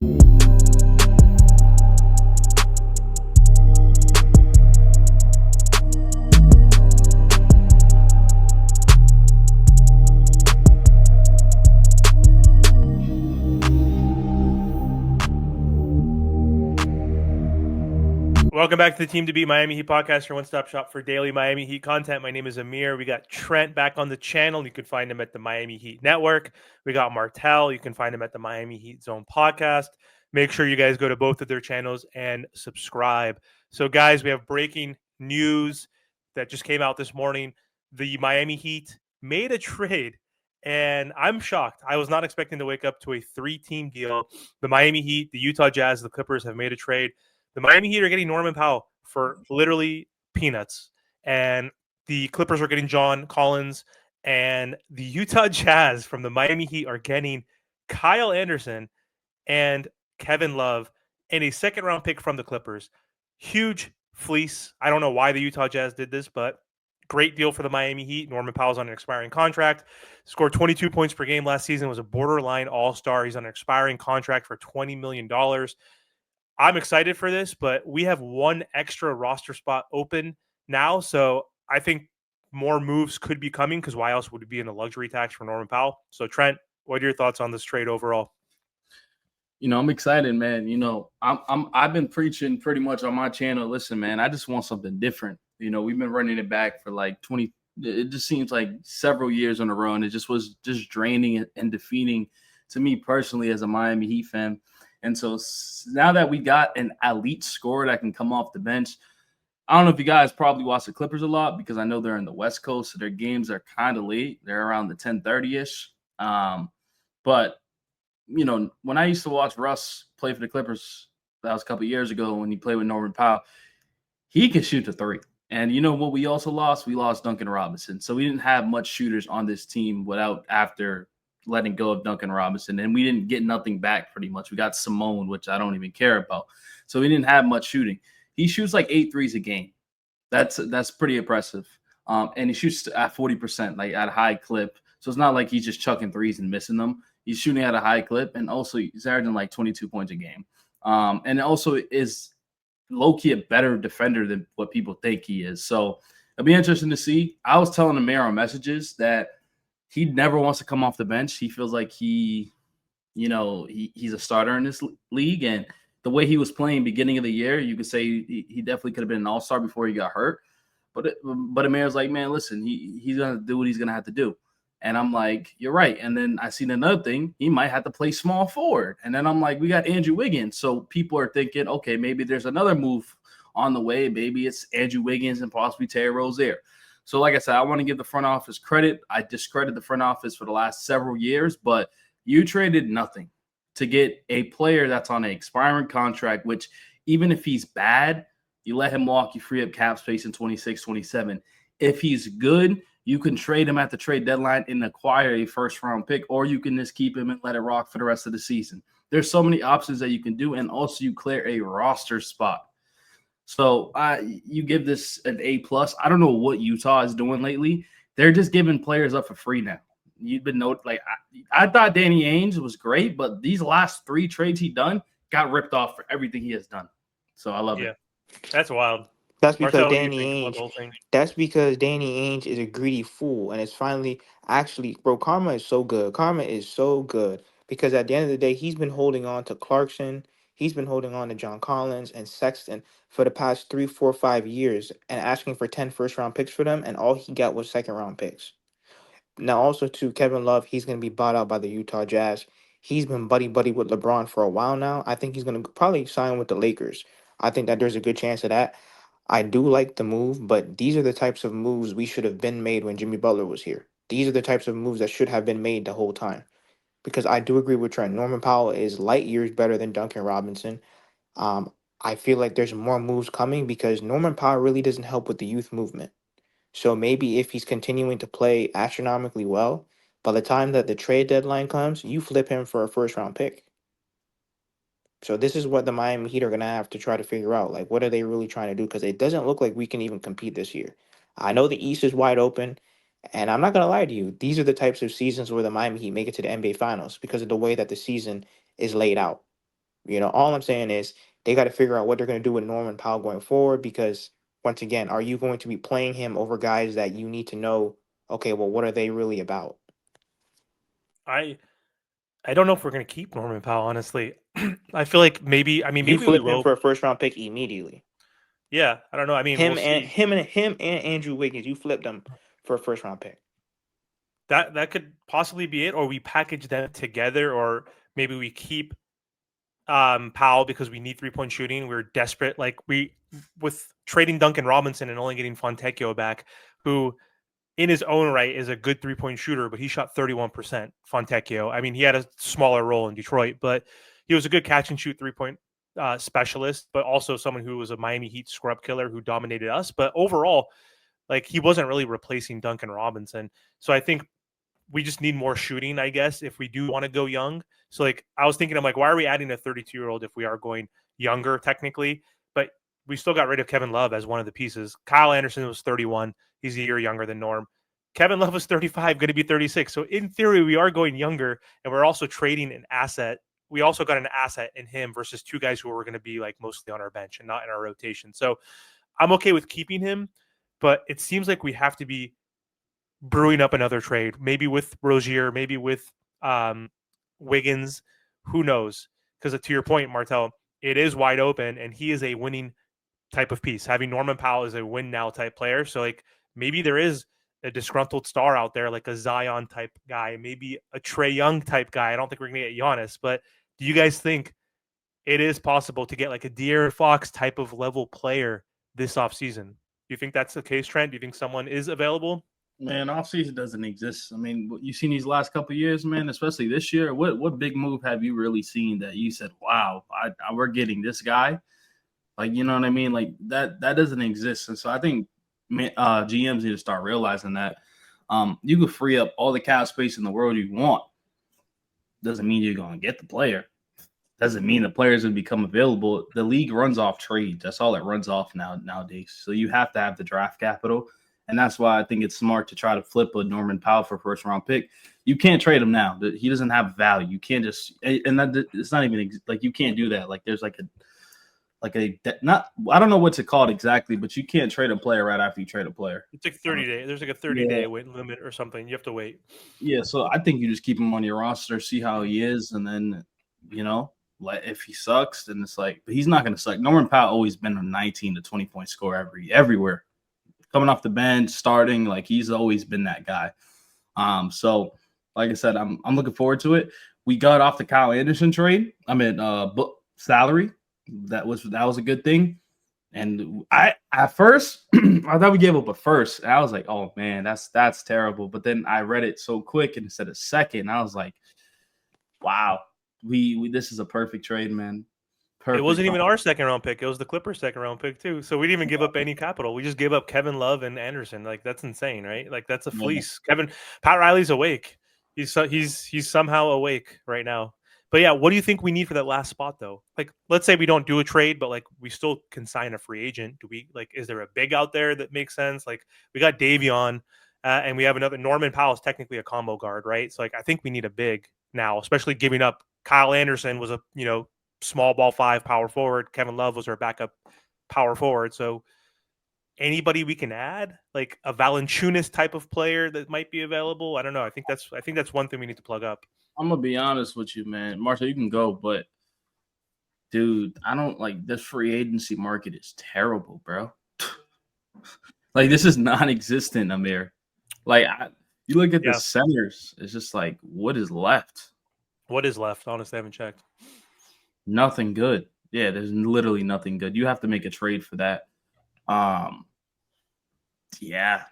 Welcome back to the Team to Beat Miami Heat podcast, your one-stop shop for daily Miami Heat content. My name is Amir. We got Trent back on the channel. You can find him at the Miami Heat Network. We got Martel. You can find him at the Miami Heat Zone podcast. Make sure you guys go to both of their channels and subscribe. So, guys, we have breaking news that just came out this morning. The Miami Heat made a trade, and I'm shocked. I was not expecting to wake up to a three-team deal. The Miami Heat, the Utah Jazz, the Clippers have made a trade. The Miami Heat are getting Norman Powell for literally peanuts, and the Clippers are getting John Collins, and the Utah Jazz from the Miami Heat are getting Kyle Anderson and Kevin Love and a second-round pick from the Clippers. Huge fleece. I don't know why the Utah Jazz did this, but great deal for the Miami Heat. Norman Powell's on an expiring contract. Scored 22 points per game last season, was a borderline all-star. He's on an expiring contract for $20 million. I'm excited for this, but we have one extra roster spot open now. So I think more moves could be coming because why else would it be in a luxury tax for Norman Powell? So, Trent, what are your thoughts on this trade overall? I'm excited, man. I've been preaching pretty much on my channel. Listen, man, I just want something different. We've been running it back for like 20. It just seems like several years in a row, and it just was just draining and defeating to me personally as a Miami Heat fan. And so now that we got an elite scorer that can come off the bench, I don't know if you guys probably watch the Clippers a lot because I know they're in the West Coast, so their games are kind of late. They're around the 10:30-ish. But, when I used to watch Russ play for the Clippers, that was a couple of years ago when he played with Norman Powell, he can shoot the three. And you know what we also lost? We lost Duncan Robinson. So we didn't have much shooters on this team after letting go of Duncan Robinson, and we didn't get nothing back pretty much. We got Simone, which I don't even care about. So we didn't have much shooting. He shoots like 8 threes a game. That's pretty impressive. And he shoots at 40%, like at a high clip. So it's not like he's just chucking threes and missing them. He's shooting at a high clip, and also he's averaging like 22 points a game. And also is low-key a better defender than what people think he is. So it'll be interesting to see. I was telling the mayor on messages that he never wants to come off the bench. He feels like he's a starter in this league. And the way he was playing beginning of the year, you could say he definitely could have been an all-star before he got hurt. But Amir's like, man, listen, he's going to do what he's going to have to do. And I'm like, you're right. And then I seen another thing. He might have to play small forward. And then I'm like, we got Andrew Wiggins. So people are thinking, okay, maybe there's another move on the way. Maybe it's Andrew Wiggins and possibly Terry Rozier. So like I said, I want to give the front office credit. I discredit the front office for the last several years, but you traded nothing to get a player that's on an expiring contract, which even if he's bad, you let him walk, you free up cap space in 26, 27. If he's good, you can trade him at the trade deadline and acquire a first-round pick, or you can just keep him and let it rock for the rest of the season. There's so many options that you can do, and also you clear a roster spot. So you give this an A+. I don't know what Utah is doing lately. They're just giving players up for free now. You've been I thought Danny Ainge was great, but these last 3 trades he done got ripped off for everything he has done. So I love it. That's wild. That's because Marcel, Danny Ainge is a greedy fool, and it's finally actually, bro. Karma is so good. Karma is so good because at the end of the day, he's been holding on to Clarkson. He's been holding on to John Collins and Sexton for the past 3, 4, 5 years, and asking for 10 first-round picks for them, and all he got was second-round picks. Now, also to Kevin Love, he's going to be bought out by the Utah Jazz. He's been buddy-buddy with LeBron for a while now. I think he's going to probably sign with the Lakers. I think that there's a good chance of that. I do like the move, but these are the types of moves we should have been made when Jimmy Butler was here. These are the types of moves that should have been made the whole time. Because I do agree with Trent. Norman Powell is light years better than Duncan Robinson. I feel like there's more moves coming because Norman Powell really doesn't help with the youth movement. So maybe if he's continuing to play astronomically well, by the time that the trade deadline comes, you flip him for a first-round pick. So this is what the Miami Heat are going to have to try to figure out. Like, what are they really trying to do? Because it doesn't look like we can even compete this year. I know the East is wide open, and I'm not going to lie to you. These are the types of seasons where the Miami Heat make it to the NBA Finals because of the way that the season is laid out. All I'm saying is they got to figure out what they're going to do with Norman Powell going forward because once again, are you going to be playing him over guys that you need to know? Okay, well, what are they really about? I I don't know if we're going to keep Norman Powell. Honestly, I feel like maybe. I mean, You maybe we flip him will. for a first round pick immediately. Yeah, I don't know. I mean, we'll see. Him and Andrew Wiggins, you flipped them for a first round pick. That could possibly be it, or we package them together, or maybe we keep Powell because we need 3-point shooting. We're desperate, like we with trading Duncan Robinson and only getting Fontecchio back, who in his own right is a good 3-point shooter, but he shot 31%. Fontecchio. I mean, he had a smaller role in Detroit, but he was a good catch and shoot 3-point specialist, but also someone who was a Miami Heat scrub killer who dominated us. But overall, like he wasn't really replacing Duncan Robinson. So I think we just need more shooting, I guess, if we do want to go young. So like I was thinking, I'm like, why are we adding a 32-year-old if we are going younger technically? But we still got rid of Kevin Love as one of the pieces. Kyle Anderson was 31. He's a year younger than Norm. Kevin Love was 35, going to be 36. So in theory, we are going younger, and we're also trading an asset. We also got an asset in him versus two guys who are going to be like mostly on our bench and not in our rotation. So I'm okay with keeping him, but it seems like we have to be brewing up another trade, maybe with Rozier, maybe with um, Wiggins. Who knows? Because to your point, Martel, it is wide open, and he is a winning type of piece. Having Norman Powell is a win now type player, so like maybe there is a disgruntled star out there, like a Zion type guy, maybe a Trae Young type guy. I don't think we're gonna get Giannis, but do you guys think it is possible to get like a De'Aaron Fox type of level player this offseason? Do you think that's the case, Trent? Do you think someone is available? Man, offseason doesn't exist. I mean, what you've seen these last couple of years, man, especially this year. What big move have you really seen that you said, "Wow, we're getting this guy"? Like, you know what I mean? Like that doesn't exist. And so I think GMs need to start realizing that you can free up all the cap space in the world you want. Doesn't mean you're going to get the player. Doesn't mean the players will become available. The league runs off trades. That's all it runs off nowadays. So you have to have the draft capital. And that's why I think it's smart to try to flip a Norman Powell for first round pick. You can't trade him now. He doesn't have value. You can't just, and that it's not even like you can't do that. Like there's not, I don't know what's it called exactly, but you can't trade a player right after you trade a player. It's like 30 days. There's like a 30-day wait limit or something. You have to wait. Yeah, so I think you just keep him on your roster, see how he is, and then like if he sucks, then it's like, but he's not going to suck. Norman Powell always been a 19 to 20-point scorer everywhere, coming off the bench, starting. Like he's always been that guy. So like I said, I'm looking forward to it. We got off the Kyle Anderson trade. I mean, book salary. That was a good thing. And I at first I thought we gave up a first. And I was like, oh man, that's terrible. But then I read it so quick and it said a second. And I was like, wow, we this is a perfect trade, man. Perfect. It wasn't even our second round pick. It was the Clippers' second round pick too. So we didn't even give up any capital. We just gave up Kevin Love and Anderson. Like that's insane, right? Like that's a fleece. Pat Riley's awake. He's somehow awake right now. But yeah, what do you think we need for that last spot though? Like let's say we don't do a trade, but like we still can sign a free agent. Do we like is there a big out there that makes sense? Like we got Davion and we have another Norman Powell is technically a combo guard, right? So like I think we need a big now, especially giving up Kyle Anderson was a small ball 5 power forward. Kevin Love was our backup power forward. So anybody we can add, like a Valanciunas type of player that might be available. I don't know. I think that's one thing we need to plug up. I'm gonna be honest with you, man. Marshall, you can go, but dude, I don't like this free agency market is terrible, bro. Like this is non-existent, Amir. Like you look at the centers, it's just like what is left? What is left? Honestly, I haven't checked. Nothing good. Yeah, there's literally nothing good. You have to make a trade for that. Yeah.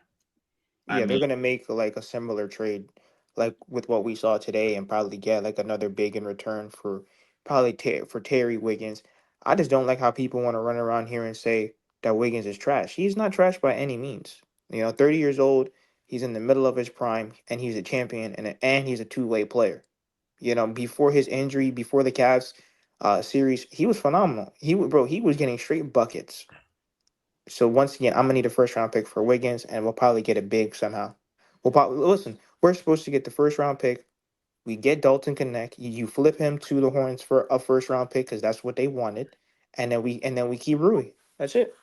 They're gonna make like a similar trade, like with what we saw today, and probably get like another big in return for probably for Terry Wiggins. I just don't like how people want to run around here and say that Wiggins is trash. He's not trash by any means. 30 years old, he's in the middle of his prime, and he's a champion, and he's a two-way player. Before his injury, before the Cavs series, he was phenomenal. He was getting straight buckets. So once again, I'm gonna need a first round pick for Wiggins, and we'll probably get a big somehow. We'll probably listen. We're supposed to get the first round pick We get Dalton Connect. You flip him to the Hornets for a first round pick because that's what they wanted, and then we keep Rui. That's it.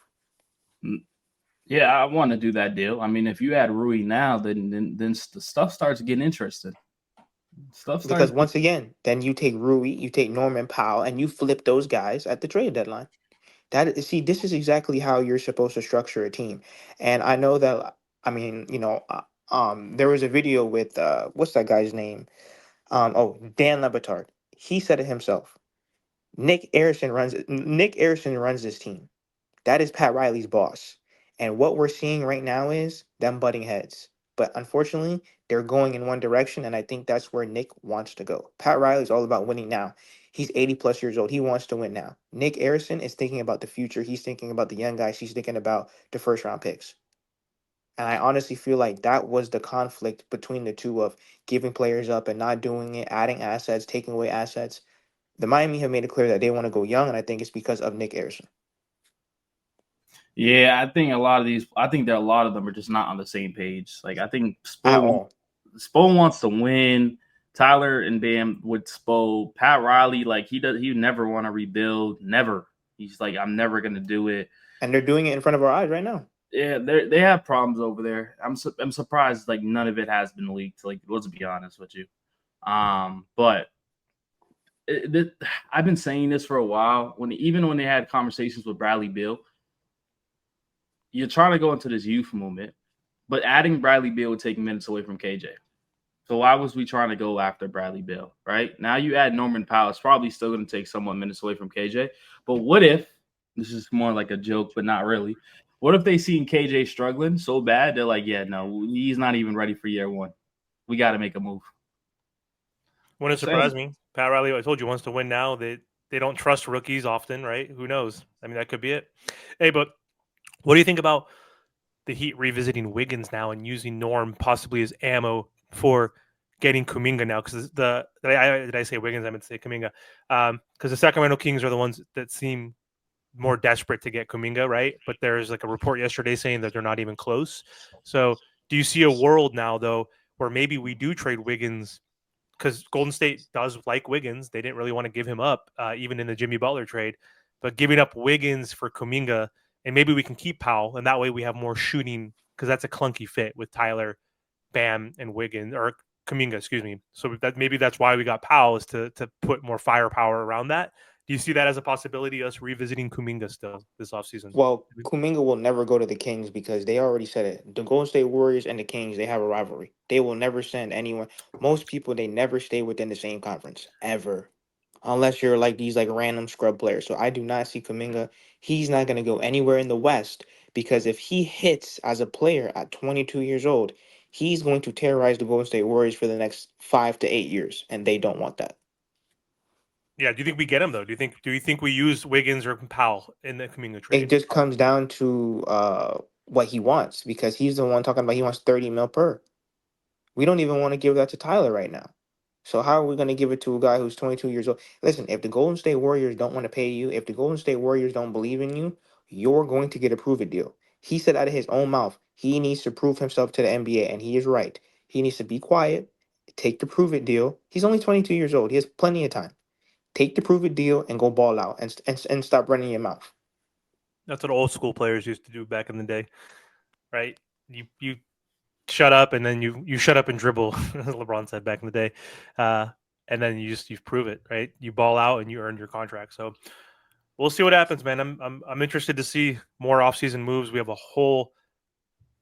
Yeah, I want to do that deal. I mean, if you add Rui now, then the stuff starts getting interesting. Because once again, then you take Rui, you take Norman Powell, and you flip those guys at the trade deadline. This is exactly how you're supposed to structure a team. And I know that. I mean, there was a video with what's that guy's name? Dan Lebitard. He said it himself. Nick Arison runs this team. That is Pat Riley's boss. And what we're seeing right now is them butting heads. But unfortunately, they're going in one direction, and I think that's where Nick wants to go. Pat Riley's all about winning now. He's 80 plus years old. He wants to win now. Nick Arison is thinking about the future. He's thinking about the young guys. He's thinking about the first round picks. And I honestly feel like that was the conflict between the two of giving players up and not doing it, adding assets, taking away assets. The Miami have made it clear that they want to go young, and I think it's because of Nick Arison. Yeah, I think that a lot of them are just not on the same page. Like, I think Spo wants to win. Tyler and Bam with Spo. Pat Riley, like, he never want to rebuild. Never. He's like, I'm never gonna do it. And they're doing it in front of our eyes right now. Yeah, they have problems over there. I'm surprised like none of it has been leaked. Like, let's be honest with you. But I've been saying this for a while. Even when they had conversations with Bradley Beal, you're trying to go into this youth movement, but adding Bradley Beal would take minutes away from KJ. So why was we trying to go after Bradley Beal, right? Now you add Norman Powell. It's probably still going to take somewhat minutes away from KJ. But what if, this is more like a joke, but not really, what if they seen KJ struggling so bad, they're like, yeah, no, he's not even ready for year one. We got to make a move. Wouldn't surprise me. Pat Riley, I told you, wants to win now. They don't trust rookies often, right? Who knows? I mean, that could be it. Hey, but what do you think about the Heat revisiting Wiggins now and using Norm possibly as ammo for getting Kuminga now? Because did I say Wiggins? I meant to say Kuminga. Because the Sacramento Kings are the ones that seem more desperate to get Kuminga, right? But there's like a report yesterday saying that they're not even close. So do you see a world now, though, where maybe we do trade Wiggins? Because Golden State does like Wiggins. They didn't really want to give him up, even in the Jimmy Butler trade. But giving up Wiggins for Kuminga, and maybe we can keep Powell, and that way we have more shooting, because that's a clunky fit with Tyler, Bam, and Wiggins, or Kuminga, excuse me. So maybe that's why we got Powell, is to put more firepower around that. Do you see that as a possibility, us revisiting Kuminga still this offseason? Well, Kuminga will never go to the Kings because they already said it. The Golden State Warriors and the Kings, they have a rivalry. They will never send anyone. Most people, they never stay within the same conference, ever. Unless you're like these like random scrub players. So I do not see Kuminga. He's not going to go anywhere in the West because if he hits as a player at 22 years old, he's going to terrorize the Golden State Warriors for the next 5 to 8 years, and they don't want that. Yeah, do you think we get him though? Do you think we use Wiggins or Powell in the Kuminga trade? It just comes down to what he wants because he's the one talking about he wants 30 mil per. We don't even want to give that to Tyler right now. So how are we going to give it to a guy who's 22 years old? Listen, if the Golden State Warriors don't want to pay you, if the Golden State Warriors don't believe in you, you're going to get a prove it deal. He said out of his own mouth, he needs to prove himself to the NBA, and he is right. He needs to be quiet, take the prove it deal. He's only 22 years old. He has plenty of time. Take the prove it deal and go ball out and stop running your mouth. That's what old school players used to do back in the day, right? You shut up and then you shut up and dribble, as LeBron said back in the day, and then you prove it, right? You ball out and you earn your contract. So we'll see what happens, man. I'm interested to see more offseason moves. We have a whole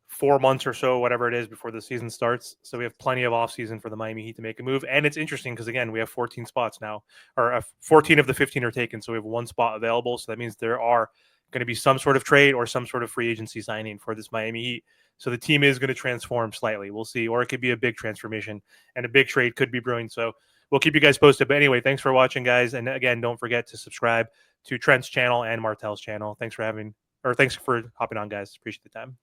4 months or so, whatever it is, before the season starts. So we have plenty of offseason for the Miami Heat to make a move. And it's interesting because, again, we have 14 spots now, or 14 of the 15 are taken. So we have one spot available. So that means there are going to be some sort of trade or some sort of free agency signing for this Miami Heat. So the team is going to transform slightly. We'll see. Or it could be a big transformation, and a big trade could be brewing. So we'll keep you guys posted. But anyway, thanks for watching, guys. And again, don't forget to subscribe to Trent's channel and Martel's channel. Thanks for hopping on, guys. Appreciate the time.